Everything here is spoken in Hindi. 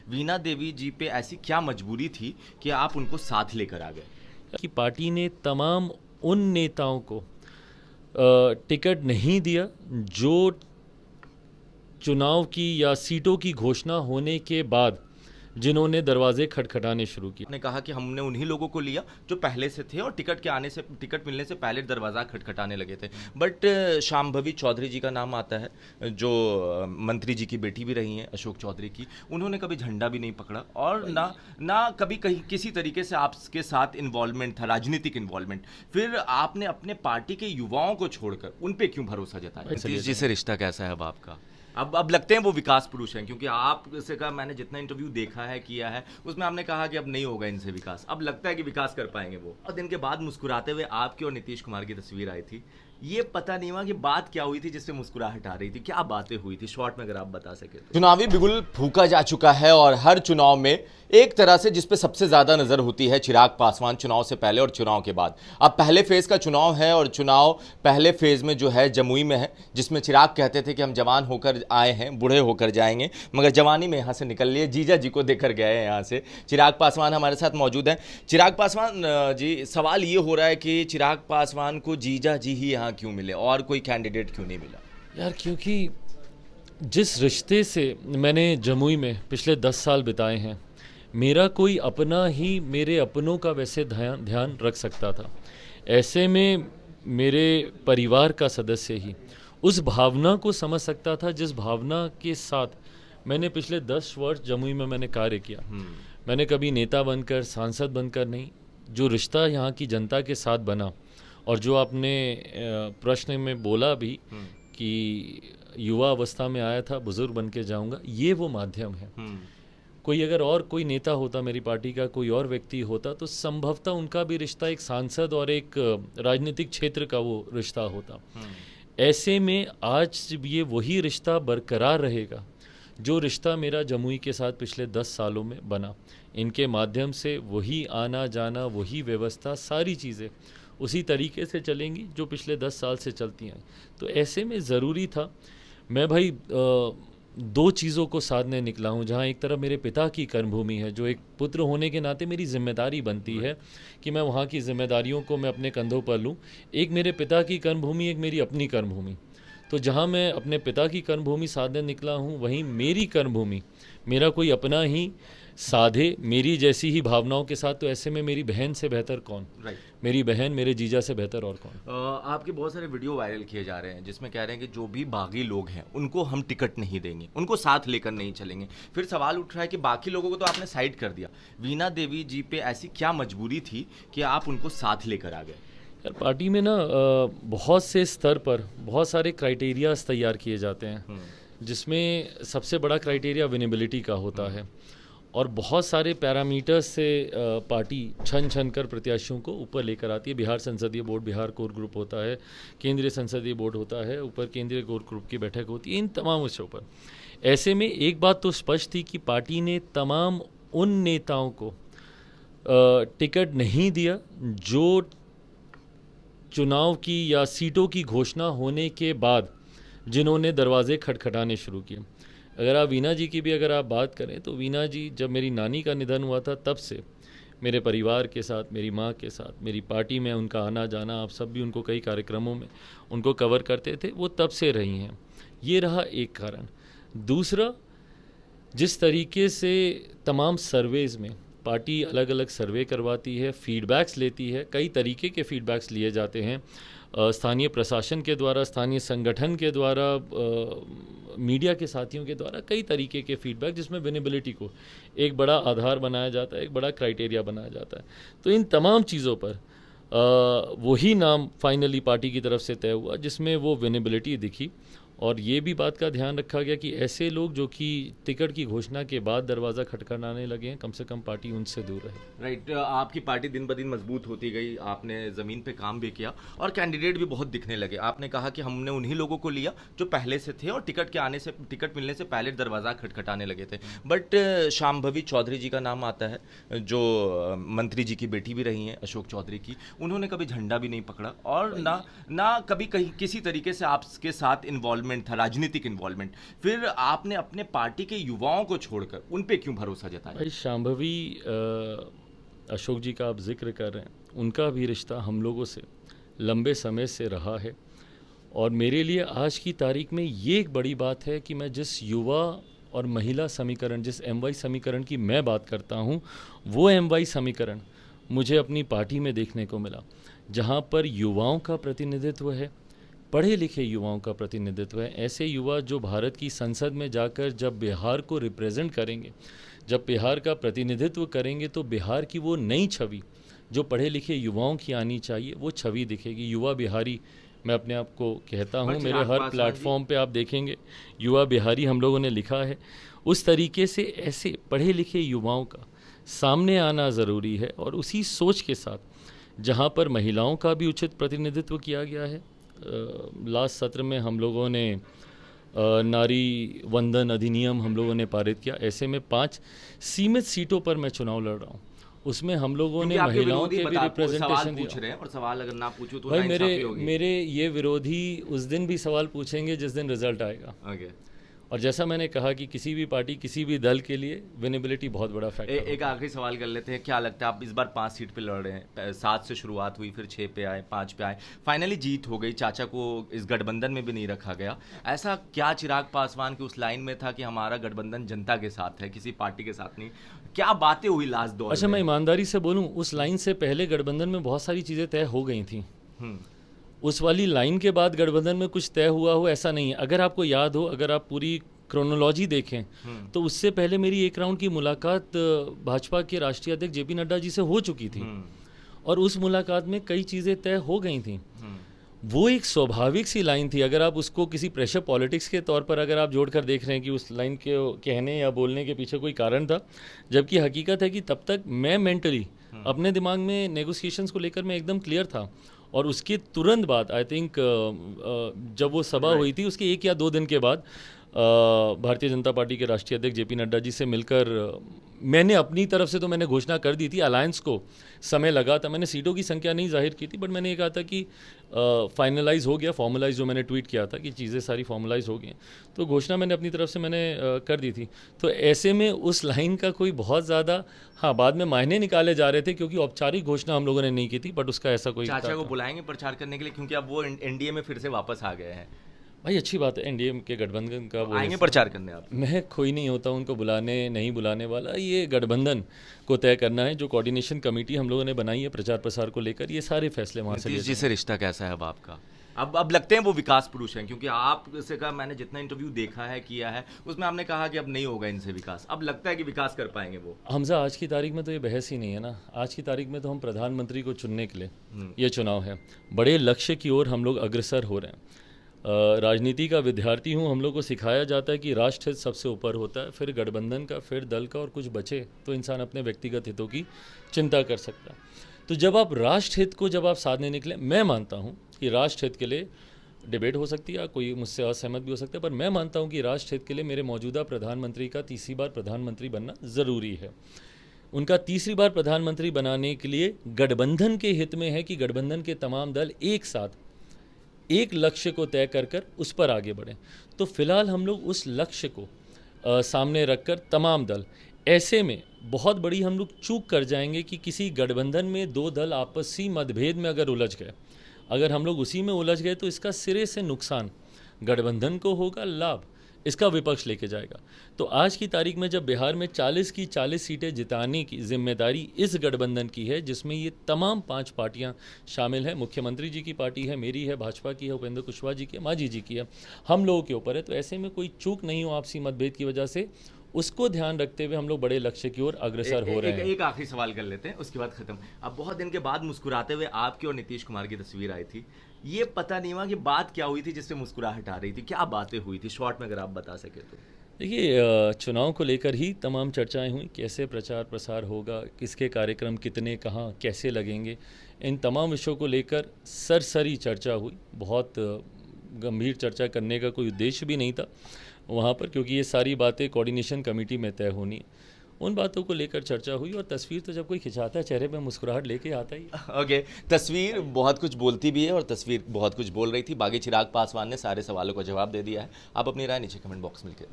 वीणा देवी जी पे ऐसी क्या मजबूरी थी कि आप उनको साथ लेकर आ गए? कि पार्टी ने तमाम उन नेताओं को टिकट नहीं दिया जो चुनाव की या सीटों की घोषणा होने के बाद जिन्होंने दरवाजे खटखटाने शुरू किए। आपने कहा कि हमने उन्हीं लोगों को लिया जो पहले से थे और टिकट मिलने से पहले दरवाजा खटखटाने लगे थे। बट शांभवी चौधरी जी का नाम आता है, जो मंत्री जी की बेटी भी रही हैं अशोक चौधरी की। उन्होंने कभी झंडा भी नहीं पकड़ा और ना ना कभी कहीं किसी तरीके से आपके साथ इन्वॉल्वमेंट था, राजनीतिक इन्वॉल्वमेंट। फिर आपने अपने पार्टी के युवाओं को छोड़कर उन पे क्यों भरोसा जताया? नीतीश जी से रिश्ता कैसा है अब आपका? अब लगते हैं वो विकास पुरुष हैं, क्योंकि आपसे का मैंने जितना इंटरव्यू देखा है किया है उसमें आपने कहा कि अब नहीं होगा इनसे विकास। अब लगता है कि विकास कर पाएंगे वो। और दिन के बाद मुस्कुराते हुए आपकी और नीतीश कुमार की तस्वीर आई थी। ये पता नहीं हुआ कि बात क्या हुई थी जिससे मुस्कुराहट आ रही थी, क्या बातें हुई थी, शॉर्ट में अगर आप बता सके तो। चुनावी बिगुल फूका जा चुका है और हर चुनाव में एक तरह से जिस पे सबसे ज्यादा नजर होती है चिराग पासवान, चुनाव से पहले और चुनाव के बाद। अब पहले फेज का चुनाव है और चुनाव पहले फेज में जो है जमुई में है, जिसमें चिराग कहते थे कि हम जवान होकर आए हैं, बूढ़े होकर जाएंगे, मगर जवानी में यहां से निकल लिए, जीजा जी को देकर गए हैं यहां से। चिराग पासवान हमारे साथ मौजूद हैं। चिराग पासवान जी, सवाल ये हो रहा है कि चिराग पासवान को जीजा जी ही यहाँ क्यों मिले और कोई कैंडिडेट क्यों नहीं मिला? यार, क्योंकि जिस रिश्ते से मैंने जमुई में पिछले 10 साल बिताए हैं, मेरा कोई अपना ही मेरे अपनों का वैसे ध्यान रख सकता था। ऐसे में मेरे परिवार का सदस्य ही उस भावना को समझ सकता था जिस भावना के साथ मैंने पिछले 10 वर्ष जमुई में मैंने कार्य किया। मैंने कभी नेता बनकर, सांसद बनकर नहीं, जो रिश्ता यहाँ की जनता के साथ बना और जो आपने प्रश्न में बोला भी कि युवा अवस्था में आया था, बुजुर्ग बन के जाऊँगा, ये वो माध्यम है। कोई अगर और कोई नेता होता, मेरी पार्टी का कोई और व्यक्ति होता, तो संभवतः उनका भी रिश्ता एक सांसद और एक राजनीतिक क्षेत्र का वो रिश्ता होता। ऐसे में आज ये वही रिश्ता बरकरार रहेगा जो रिश्ता मेरा जमुई के साथ पिछले 10 सालों में बना। इनके माध्यम से वही आना जाना, वही व्यवस्था, सारी चीज़ें उसी तरीके से चलेंगी जो पिछले 10 साल से चलती हैं। तो ऐसे में ज़रूरी था, मैं भाई दो चीज़ों को साधने निकला हूँ। जहाँ एक तरफ मेरे पिता की कर्मभूमि है, जो एक पुत्र होने के नाते मेरी जिम्मेदारी बनती है कि मैं वहाँ की जिम्मेदारियों को मैं अपने कंधों पर लूँ। एक मेरे पिता की कर्मभूमि, एक मेरी अपनी कर्मभूमि। तो जहाँ मैं अपने पिता की कर्मभूमि साधने निकला हूँ, वहीं मेरी कर्मभूमि मेरा कोई अपना ही साधे, मेरी जैसी ही भावनाओं के साथ। तो ऐसे में मेरी बहन से बेहतर कौन? मेरी बहन, मेरे जीजा से बेहतर और कौन? आपके बहुत सारे वीडियो वायरल किए जा रहे हैं जिसमें कह रहे हैं कि जो भी बागी लोग हैं उनको हम टिकट नहीं देंगे, उनको साथ लेकर नहीं चलेंगे। फिर सवाल उठ रहा है कि बाकी लोगों को तो आपने साइड कर दिया, वीणा देवी जी पे ऐसी क्या मजबूरी थी कि आप उनको साथ लेकर आ गए? यार, पार्टी में ना बहुत से स्तर पर बहुत सारे क्राइटेरियाज तैयार किए जाते हैं, जिसमें सबसे बड़ा क्राइटेरिया विनेबिलिटी का होता है और बहुत सारे पैरामीटर्स से पार्टी छन छन कर प्रत्याशियों को ऊपर लेकर आती है। बिहार संसदीय बोर्ड, बिहार कोर ग्रुप होता है, केंद्रीय संसदीय बोर्ड होता है, ऊपर केंद्रीय कोर ग्रुप की बैठक होती है, इन तमाम विषयों पर। ऐसे में एक बात तो स्पष्ट थी कि पार्टी ने तमाम उन नेताओं को टिकट नहीं दिया जो चुनाव की या सीटों की घोषणा होने के बाद जिन्होंने दरवाजे खटखटाने शुरू किए। अगर आप वीणा जी की भी अगर आप बात करें, तो वीणा जी, जब मेरी नानी का निधन हुआ था, तब से मेरे परिवार के साथ, मेरी माँ के साथ, मेरी पार्टी में उनका आना जाना, आप सब भी उनको कई कार्यक्रमों में उनको कवर करते थे, वो तब से रही हैं। ये रहा एक कारण। दूसरा, जिस तरीके से तमाम सर्वेज़ में पार्टी अलग अलग सर्वे करवाती है, फीडबैक्स लेती है, कई तरीके के फीडबैक्स लिए जाते हैं, स्थानीय प्रशासन के द्वारा, स्थानीय संगठन के द्वारा, मीडिया के साथियों के द्वारा, कई तरीके के फीडबैक, जिसमें विनेबिलिटी को एक बड़ा आधार बनाया जाता है, एक बड़ा क्राइटेरिया बनाया जाता है। तो इन तमाम चीज़ों पर वही नाम फाइनली पार्टी की तरफ से तय हुआ जिसमें वो विनेबिलिटी दिखी। और ये भी बात का ध्यान रखा गया कि ऐसे लोग जो कि टिकट की घोषणा के बाद दरवाज़ा खटखटाने लगे हैं, कम से कम पार्टी उनसे दूर रहे। राइट। आपकी पार्टी दिन ब दिन मजबूत होती गई, आपने ज़मीन पे काम भी किया और कैंडिडेट भी बहुत दिखने लगे। आपने कहा कि हमने उन्हीं लोगों को लिया जो पहले से थे और टिकट मिलने से पहले दरवाज़ा खटखटाने लगे थे। बट शांभवी चौधरी जी का नाम आता है, जो मंत्री जी की बेटी भी रही हैं अशोक चौधरी की। उन्होंने कभी झंडा भी नहीं पकड़ा और ना कभी कहीं किसी तरीके से आपके साथ इन्वॉल्व इन्वॉल्वमेंट था, राजनीतिक इन्वॉल्वमेंट, फिर आपने अपने पार्टी के युवाओं को छोड़कर उन पे क्यों भरोसा जताया? भाई शांभवी अशोक जी का आप जिक्र कर रहे हैं, उनका भी रिश्ता हम लोगों से लंबे समय से रहा है। और मेरे लिए आज की तारीख में ये एक बड़ी बात है कि मैं जिस युवा और महिला समीकरण, जिस MY समीकरण की मैं बात करता हूँ, वो MY समीकरण मुझे अपनी पार्टी में देखने को मिला, जहाँ पर युवाओं का प्रतिनिधित्व है, पढ़े लिखे युवाओं का प्रतिनिधित्व है। ऐसे युवा जो भारत की संसद में जाकर जब बिहार को रिप्रेजेंट करेंगे, जब बिहार का प्रतिनिधित्व करेंगे, तो बिहार की वो नई छवि जो पढ़े लिखे युवाओं की आनी चाहिए, वो छवि दिखेगी। युवा बिहारी मैं अपने आप को कहता हूँ, मेरे हर प्लेटफॉर्म पे आप देखेंगे युवा बिहारी हम लोगों ने लिखा है। उस तरीके से ऐसे पढ़े लिखे युवाओं का सामने आना ज़रूरी है, और उसी सोच के साथ जहाँ पर महिलाओं का भी उचित प्रतिनिधित्व किया गया है। लास्ट सत्र में हम लोगों ने नारी वंदन अधिनियम हम लोगों ने पारित किया। ऐसे में 5 सीमित सीटों पर मैं चुनाव लड़ रहा हूँ, उसमें हम लोगों ने महिलाओं के भी रिप्रेजेंटेशन दिया। पूछ रहे हैं, और सवाल अगर ना पूछूं तो भाई मेरे ये विरोधी उस दिन भी सवाल पूछेंगे जिस दिन रिजल्ट आएगा। और जैसा मैंने कहा कि किसी भी पार्टी, किसी भी दल के लिए विनेबिलिटी बहुत बड़ा फैक्टर है। एक आखिरी सवाल कर लेते हैं, क्या लगता है आप इस बार 5 सीट पे लड़ रहे हैं? 7 से शुरुआत हुई, फिर 6 पे आए, 5 पे आए, फाइनली जीत हो गई, चाचा को इस गठबंधन में भी नहीं रखा गया। ऐसा क्या चिराग पासवान की उस लाइन में था कि हमारा गठबंधन जनता के साथ है, किसी पार्टी के साथ नहीं? क्या बातें हुई लास्ट दौर में? अच्छा, मैं ईमानदारी से बोलूँ, उस लाइन से पहले गठबंधन में बहुत सारी चीज़ें तय हो गई थी। उस वाली लाइन के बाद गठबंधन में कुछ तय हुआ हो ऐसा नहीं है। अगर आपको याद हो, अगर आप पूरी क्रोनोलॉजी देखें, तो उससे पहले मेरी एक राउंड की मुलाकात भाजपा के राष्ट्रीय अध्यक्ष JP नड्डा जी से हो चुकी थी, और उस मुलाकात में कई चीज़ें तय हो गई थी। वो एक स्वाभाविक सी लाइन थी। अगर आप उसको किसी प्रेशर पॉलिटिक्स के तौर पर अगर आप जोड़कर देख रहे हैं कि उस लाइन के कहने या बोलने के पीछे कोई कारण था, जबकि हकीकत है कि तब तक मैं मेंटली अपने दिमाग में नेगोशिएशंस को लेकर मैं एकदम क्लियर था। और उसके तुरंत बाद आई थिंक जब वो सभा हुई थी, उसके 1 या 2 दिन के बाद भारतीय जनता पार्टी के राष्ट्रीय अध्यक्ष JP नड्डा जी से मिलकर मैंने अपनी तरफ से तो मैंने घोषणा कर दी थी। अलायंस को समय लगा था, मैंने सीटों की संख्या नहीं जाहिर की थी, बट मैंने ये कहा था कि फाइनलाइज हो गया, फॉर्मलाइज, जो मैंने ट्वीट किया था कि चीज़ें सारी फॉर्मलाइज हो गई, तो घोषणा मैंने अपनी तरफ से मैंने कर दी थी। तो ऐसे में उस लाइन का कोई बहुत ज़्यादा, हाँ, बाद में मायने निकाले जा रहे थे, क्योंकि औपचारिक घोषणा हम लोगों ने नहीं की थी, बट उसका ऐसा कोई चाचा को बुलाएंगे प्रचार करने के लिए, क्योंकि अब वो NDA में फिर से वापस आ गए हैं? भाई अच्छी बात है, NDA के गठबंधन का वो आएंगे प्रचार करने आप? मैं कोई नहीं होता उनको बुलाने नहीं बुलाने वाला, ये गठबंधन को तय करना है। जो कोऑर्डिनेशन कमेटी हम लोगों ने बनाई है प्रचार प्रसार को लेकर, ये सारे फैसले वहाँ से। नीतीश जी से रिश्ता कैसा है अब आपका? अब लगते हैं वो विकास पुरुष हैं, क्योंकि आप से का मैंने जितना इंटरव्यू देखा है, किया है, उसमें आपने कहा कि अब नहीं होगा इनसे विकास। अब लगता है कि विकास कर पाएंगे वो? हमजा, आज की तारीख में तो ये बहस ही नहीं है ना। आज की तारीख में तो हम प्रधानमंत्री को चुनने के लिए ये चुनाव है, बड़े लक्ष्य की ओर हम लोग अग्रसर हो रहे हैं। राजनीति का विद्यार्थी हूँ, हम लोग को सिखाया जाता है कि राष्ट्र हित सबसे ऊपर होता है, फिर गठबंधन का, फिर दल का, और कुछ बचे तो इंसान अपने व्यक्तिगत हितों की चिंता कर सकता है। तो जब आप राष्ट्र हित को जब आप साधने निकले, मैं मानता हूँ कि राष्ट्र हित के लिए डिबेट हो सकती है, कोई मुझसे असहमत भी हो सकता है, पर मैं मानता हूँ कि राष्ट्र हित के लिए मेरे मौजूदा प्रधानमंत्री का तीसरी बार प्रधानमंत्री बनना ज़रूरी है। उनका तीसरी बार प्रधानमंत्री बनाने के लिए गठबंधन के हित में है कि गठबंधन के तमाम दल एक साथ एक लक्ष्य को तय कर उस पर आगे बढ़ें। तो फिलहाल हम लोग उस लक्ष्य को सामने रखकर तमाम दल, ऐसे में बहुत बड़ी हम लोग चूक कर जाएंगे कि किसी गठबंधन में 2 दल आपसी मतभेद में अगर उलझ गए, अगर हम लोग उसी में उलझ गए, तो इसका सिरे से नुकसान गठबंधन को होगा, लाभ इसका विपक्ष लेके जाएगा। तो आज की तारीख में जब बिहार में 40 की 40 सीटें जिताने की जिम्मेदारी इस गठबंधन की है, जिसमें ये तमाम 5 पार्टियां शामिल हैं, मुख्यमंत्री जी की पार्टी है, मेरी है, भाजपा की है, उपेंद्र कुशवाहा जी की है, मांझी जी की है, हम लोगों के ऊपर है, तो ऐसे में कोई चूक नहीं हो आपसी मतभेद की वजह से, उसको ध्यान रखते हुए हम लोग बड़े लक्ष्य की ओर अग्रसर हो रहे हैं। एक आखिरी सवाल कर लेते हैं, उसके बाद खत्म। अब बहुत दिन के बाद मुस्कुराते हुए आपकी और नीतीश कुमार की तस्वीर आई थी, ये पता नहीं हुआ कि बात क्या हुई थी जिससे मुस्कुराहट आ रही थी, क्या बातें हुई थी, शॉर्ट में अगर आप बता सके तो? देखिए, चुनाव को लेकर ही तमाम चर्चाएं हुई, कैसे प्रचार प्रसार होगा, किसके कार्यक्रम कितने कहाँ कैसे लगेंगे, इन तमाम विषयों को लेकर सरसरी चर्चा हुई। बहुत गंभीर चर्चा करने का कोई उद्देश्य भी नहीं था वहाँ पर, क्योंकि ये सारी बातें कोऑर्डिनेशन कमेटी में तय होनी है। उन बातों को लेकर चर्चा हुई। और तस्वीर तो जब कोई खिंचाता है चेहरे पे मुस्कुराहट लेके आता ही है। ओके, तस्वीर बहुत कुछ बोलती भी है और तस्वीर बहुत कुछ बोल रही थी। बागी चिराग पासवान ने सारे सवालों का जवाब दे दिया है। आप अपनी राय नीचे कमेंट बॉक्स में लिखें।